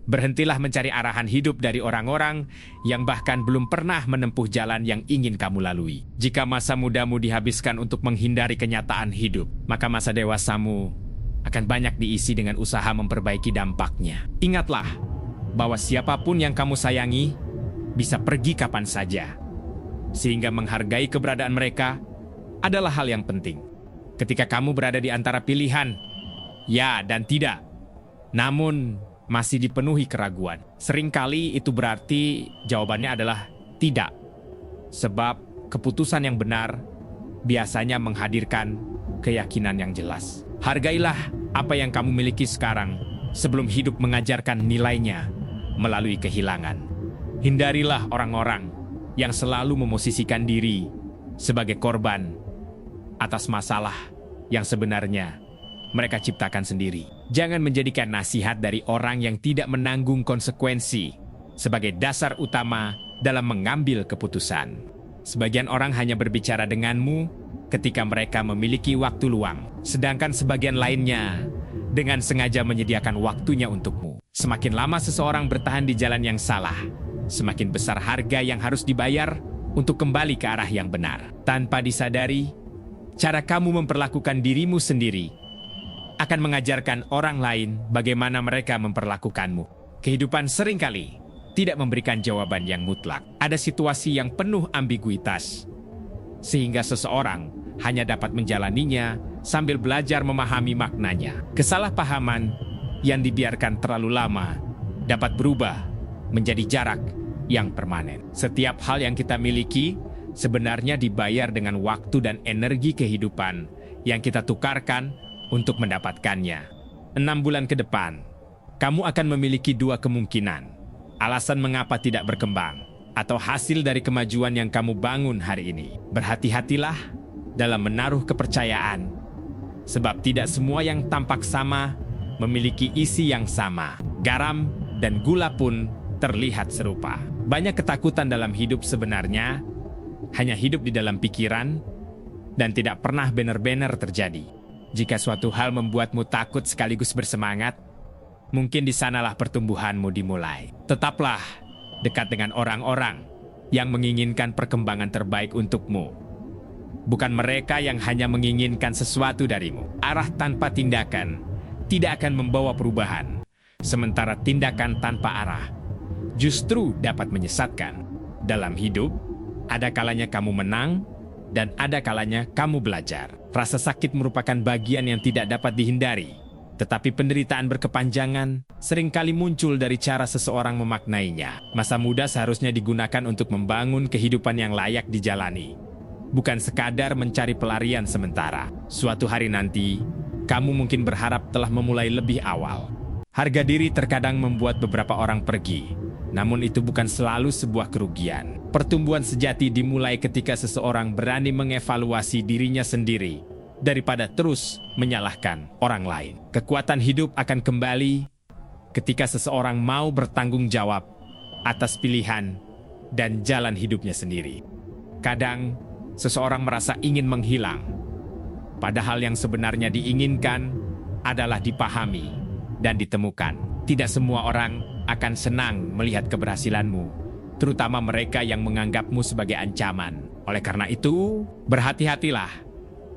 Berhentilah mencari arahan hidup dari orang-orang yang bahkan belum pernah menempuh jalan yang ingin kamu lalui. Jika masa mudamu dihabiskan untuk menghindari kenyataan hidup, maka masa dewasamu akan banyak diisi dengan usaha memperbaiki dampaknya. Ingatlah bahwa siapapun yang kamu sayangi bisa pergi kapan saja, sehingga menghargai keberadaan mereka adalah hal yang penting. Ketika kamu berada di antara pilihan ya dan tidak, namun masih dipenuhi keraguan, seringkali itu berarti jawabannya adalah tidak. Sebab keputusan yang benar biasanya menghadirkan keyakinan yang jelas. Hargailah apa yang kamu miliki sekarang sebelum hidup mengajarkan nilainya melalui kehilangan. Hindarilah orang-orang yang selalu memosisikan diri sebagai korban atas masalah yang sebenarnya mereka ciptakan sendiri. Jangan menjadikan nasihat dari orang yang tidak menanggung konsekuensi sebagai dasar utama dalam mengambil keputusan. Sebagian orang hanya berbicara denganmu ketika mereka memiliki waktu luang, sedangkan sebagian lainnya dengan sengaja menyediakan waktunya untukmu. Semakin lama seseorang bertahan di jalan yang salah, semakin besar harga yang harus dibayar untuk kembali ke arah yang benar. Tanpa disadari, cara kamu memperlakukan dirimu sendiri akan mengajarkan orang lain bagaimana mereka memperlakukanmu. Kehidupan seringkali tidak memberikan jawaban yang mutlak. Ada situasi yang penuh ambiguitas, sehingga seseorang hanya dapat menjalaninya sambil belajar memahami maknanya. Kesalahpahaman yang dibiarkan terlalu lama dapat berubah menjadi jarak yang permanen. Setiap hal yang kita miliki sebenarnya dibayar dengan waktu dan energi kehidupan yang kita tukarkan untuk mendapatkannya. 6 bulan ke depan, kamu akan memiliki 2 kemungkinan. Alasan mengapa tidak berkembang, atau hasil dari kemajuan yang kamu bangun hari ini. Berhati-hatilah dalam menaruh kepercayaan, sebab tidak semua yang tampak sama memiliki isi yang sama. Garam dan gula pun terlihat serupa. Banyak ketakutan dalam hidup sebenarnya hanya hidup di dalam pikiran dan tidak pernah benar-benar terjadi. Jika suatu hal membuatmu takut sekaligus bersemangat, mungkin di sanalah pertumbuhanmu dimulai. Tetaplah dekat dengan orang-orang yang menginginkan perkembangan terbaik untukmu. Bukan mereka yang hanya menginginkan sesuatu darimu. Arah tanpa tindakan tidak akan membawa perubahan, sementara tindakan tanpa arah justru dapat menyesatkan. Dalam hidup, ada kalanya kamu menang, dan ada kalanya kamu belajar. Rasa sakit merupakan bagian yang tidak dapat dihindari. Tetapi penderitaan berkepanjangan seringkali muncul dari cara seseorang memaknainya. Masa muda seharusnya digunakan untuk membangun kehidupan yang layak dijalani, bukan sekadar mencari pelarian sementara. Suatu hari nanti, kamu mungkin berharap telah memulai lebih awal. Harga diri terkadang membuat beberapa orang pergi, namun itu bukan selalu sebuah kerugian. Pertumbuhan sejati dimulai ketika seseorang berani mengevaluasi dirinya sendiri daripada terus menyalahkan orang lain. Kekuatan hidup akan kembali ketika seseorang mau bertanggung jawab atas pilihan dan jalan hidupnya sendiri. Kadang, seseorang merasa ingin menghilang, padahal yang sebenarnya diinginkan adalah dipahami dan ditemukan. Tidak semua orang akan senang melihat keberhasilanmu, terutama mereka yang menganggapmu sebagai ancaman. Oleh karena itu, berhati-hatilah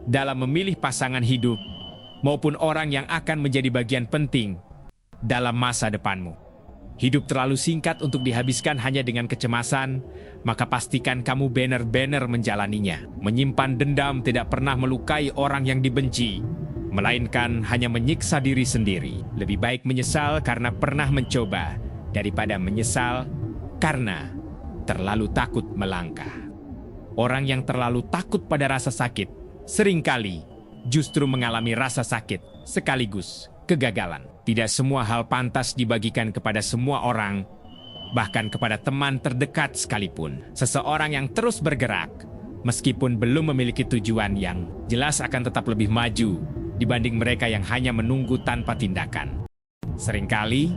dalam memilih pasangan hidup maupun orang yang akan menjadi bagian penting dalam masa depanmu. Hidup terlalu singkat untuk dihabiskan hanya dengan kecemasan, maka pastikan kamu benar-benar menjalaninya. Menyimpan dendam tidak pernah melukai orang yang dibenci, melainkan hanya menyiksa diri sendiri. Lebih baik menyesal karena pernah mencoba daripada menyesal karena terlalu takut melangkah. Orang yang terlalu takut pada rasa sakit seringkali justru mengalami rasa sakit sekaligus kegagalan. Tidak semua hal pantas dibagikan kepada semua orang, bahkan kepada teman terdekat sekalipun. Seseorang yang terus bergerak, meskipun belum memiliki tujuan yang jelas, akan tetap lebih maju dibanding mereka yang hanya menunggu tanpa tindakan. Seringkali,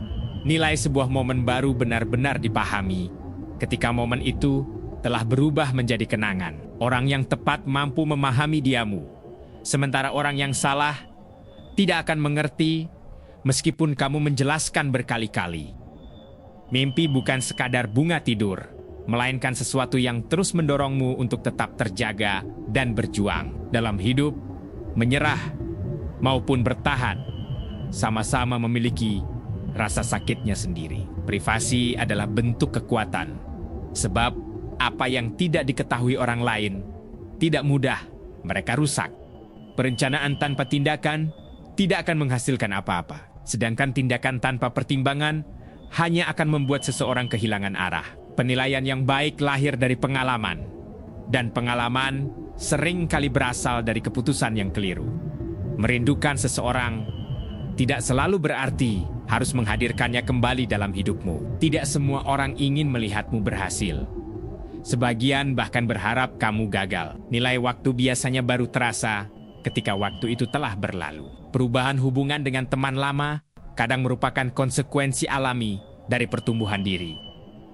nilai sebuah momen baru benar-benar dipahami ketika momen itu telah berubah menjadi kenangan. Orang yang tepat mampu memahami diamu, sementara orang yang salah tidak akan mengerti meskipun kamu menjelaskan berkali-kali. Mimpi bukan sekadar bunga tidur, melainkan sesuatu yang terus mendorongmu untuk tetap terjaga dan berjuang. Dalam hidup, menyerah maupun bertahan sama-sama memiliki rasa sakitnya sendiri. Privasi adalah bentuk kekuatan, sebab apa yang tidak diketahui orang lain tidak mudah mereka rusak. Perencanaan tanpa tindakan tidak akan menghasilkan apa-apa, sedangkan tindakan tanpa pertimbangan hanya akan membuat seseorang kehilangan arah. Penilaian yang baik lahir dari pengalaman, dan pengalaman sering kali berasal dari keputusan yang keliru. Merindukan seseorang tidak selalu berarti harus menghadirkannya kembali dalam hidupmu. Tidak semua orang ingin melihatmu berhasil. Sebagian bahkan berharap kamu gagal. Nilai waktu biasanya baru terasa ketika waktu itu telah berlalu. Perubahan hubungan dengan teman lama kadang merupakan konsekuensi alami dari pertumbuhan diri.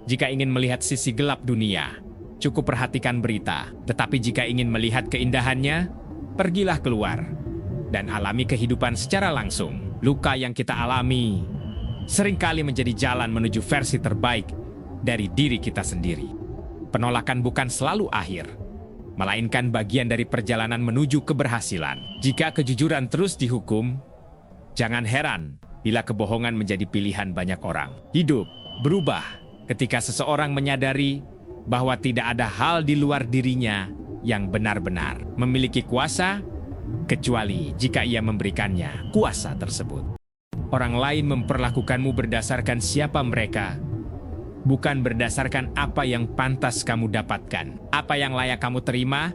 Jika ingin melihat sisi gelap dunia, cukup perhatikan berita. Tetapi jika ingin melihat keindahannya, pergilah keluar dan alami kehidupan secara langsung. Luka yang kita alami seringkali menjadi jalan menuju versi terbaik dari diri kita sendiri. Penolakan bukan selalu akhir, melainkan bagian dari perjalanan menuju keberhasilan. Jika kejujuran terus dihukum, jangan heran bila kebohongan menjadi pilihan banyak orang. Hidup berubah ketika seseorang menyadari bahwa tidak ada hal di luar dirinya yang benar-benar memiliki kuasa, kecuali jika ia memberikannya kuasa tersebut. Orang lain memperlakukanmu berdasarkan siapa mereka, bukan berdasarkan apa yang pantas kamu dapatkan. Apa yang layak kamu terima,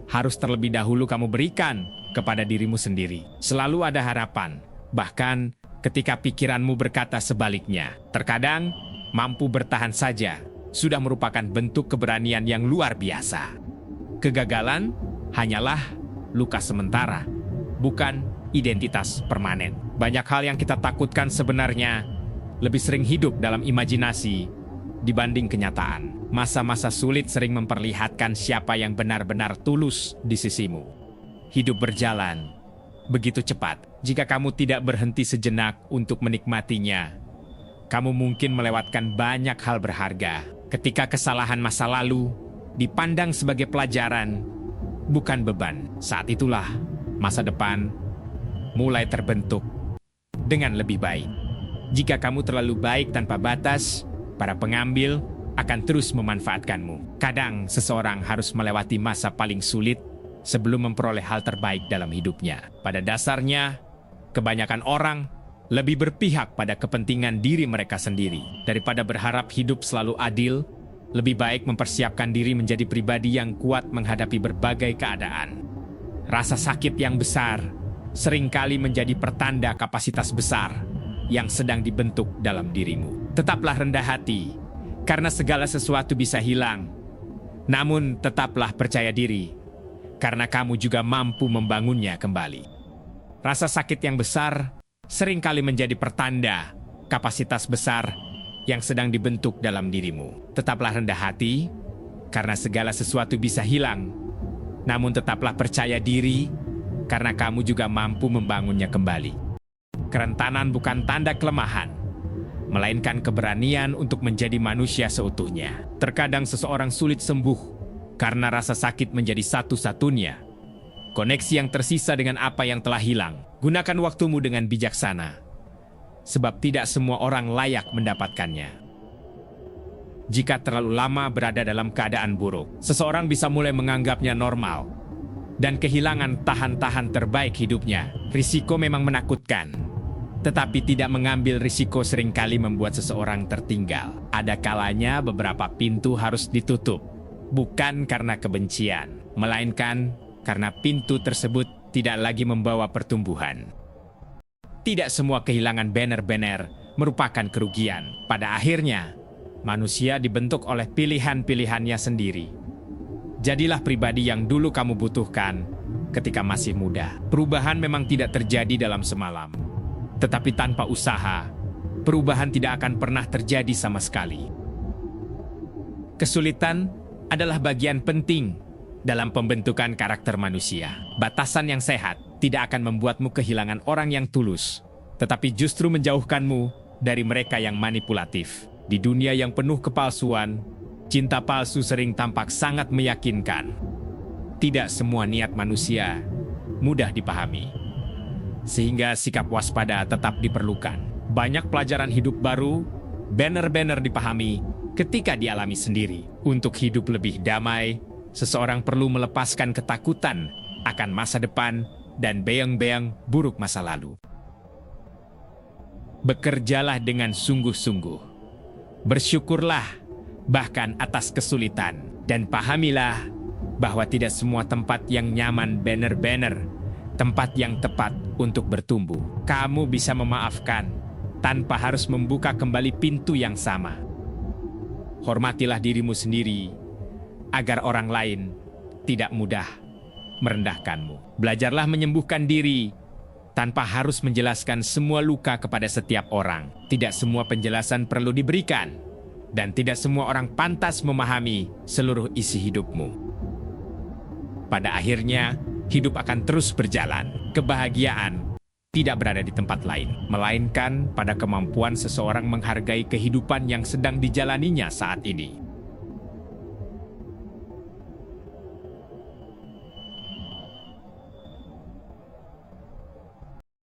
harus terlebih dahulu kamu berikan kepada dirimu sendiri. Selalu ada harapan, bahkan ketika pikiranmu berkata sebaliknya. Terkadang, mampu bertahan saja sudah merupakan bentuk keberanian yang luar biasa. Kegagalan hanyalah luka sementara, bukan identitas permanen. Banyak hal yang kita takutkan sebenarnya lebih sering hidup dalam imajinasi dibanding kenyataan. Masa-masa sulit sering memperlihatkan siapa yang benar-benar tulus di sisimu. Hidup berjalan begitu cepat. Jika kamu tidak berhenti sejenak untuk menikmatinya, kamu mungkin melewatkan banyak hal berharga. Ketika kesalahan masa lalu dipandang sebagai pelajaran, bukan beban, saat itulah masa depan mulai terbentuk dengan lebih baik. Jika kamu terlalu baik tanpa batas, para pengambil akan terus memanfaatkanmu. Kadang seseorang harus melewati masa paling sulit sebelum memperoleh hal terbaik dalam hidupnya. Pada dasarnya, kebanyakan orang lebih berpihak pada kepentingan diri mereka sendiri. Daripada berharap hidup selalu adil, lebih baik mempersiapkan diri menjadi pribadi yang kuat menghadapi berbagai keadaan. Rasa sakit yang besar seringkali menjadi pertanda kapasitas besar yang sedang dibentuk dalam dirimu. Tetaplah rendah hati, karena segala sesuatu bisa hilang. Namun tetaplah percaya diri, karena kamu juga mampu membangunnya kembali. Rasa sakit yang besar seringkali menjadi pertanda kapasitas besar yang sedang dibentuk dalam dirimu. Tetaplah rendah hati, karena segala sesuatu bisa hilang. Namun tetaplah percaya diri, karena kamu juga mampu membangunnya kembali. Kerentanan bukan tanda kelemahan, melainkan keberanian untuk menjadi manusia seutuhnya. Terkadang seseorang sulit sembuh karena rasa sakit menjadi satu-satunya koneksi yang tersisa dengan apa yang telah hilang. Gunakan waktumu dengan bijaksana, sebab tidak semua orang layak mendapatkannya. Jika terlalu lama berada dalam keadaan buruk, seseorang bisa mulai menganggapnya normal dan kehilangan tahan-tahan terbaik hidupnya. Risiko memang menakutkan, tetapi tidak mengambil risiko seringkali membuat seseorang tertinggal. Ada kalanya beberapa pintu harus ditutup, bukan karena kebencian, melainkan karena pintu tersebut tidak lagi membawa pertumbuhan. Tidak semua kehilangan benar-benar merupakan kerugian. Pada akhirnya, manusia dibentuk oleh pilihan-pilihannya sendiri. Jadilah pribadi yang dulu kamu butuhkan ketika masih muda. Perubahan memang tidak terjadi dalam semalam, tetapi tanpa usaha, perubahan tidak akan pernah terjadi sama sekali. Kesulitan adalah bagian penting dalam pembentukan karakter manusia. Batasan yang sehat tidak akan membuatmu kehilangan orang yang tulus, tetapi justru menjauhkanmu dari mereka yang manipulatif. Di dunia yang penuh kepalsuan, cinta palsu sering tampak sangat meyakinkan. Tidak semua niat manusia mudah dipahami, sehingga sikap waspada tetap diperlukan. Banyak pelajaran hidup baru, benar-benar dipahami ketika dialami sendiri. Untuk hidup lebih damai, seseorang perlu melepaskan ketakutan akan masa depan dan bayang-bayang buruk masa lalu. Bekerjalah dengan sungguh-sungguh. Bersyukurlah bahkan atas kesulitan, dan pahamilah bahwa tidak semua tempat yang nyaman benar-benar tempat yang tepat untuk bertumbuh. Kamu bisa memaafkan tanpa harus membuka kembali pintu yang sama. Hormatilah dirimu sendiri agar orang lain tidak mudah merendahkanmu. Belajarlah menyembuhkan diri tanpa harus menjelaskan semua luka kepada setiap orang. Tidak semua penjelasan perlu diberikan, dan tidak semua orang pantas memahami seluruh isi hidupmu. Pada akhirnya, hidup akan terus berjalan. Kebahagiaan tidak berada di tempat lain, melainkan pada kemampuan seseorang menghargai kehidupan yang sedang dijalaninya saat ini.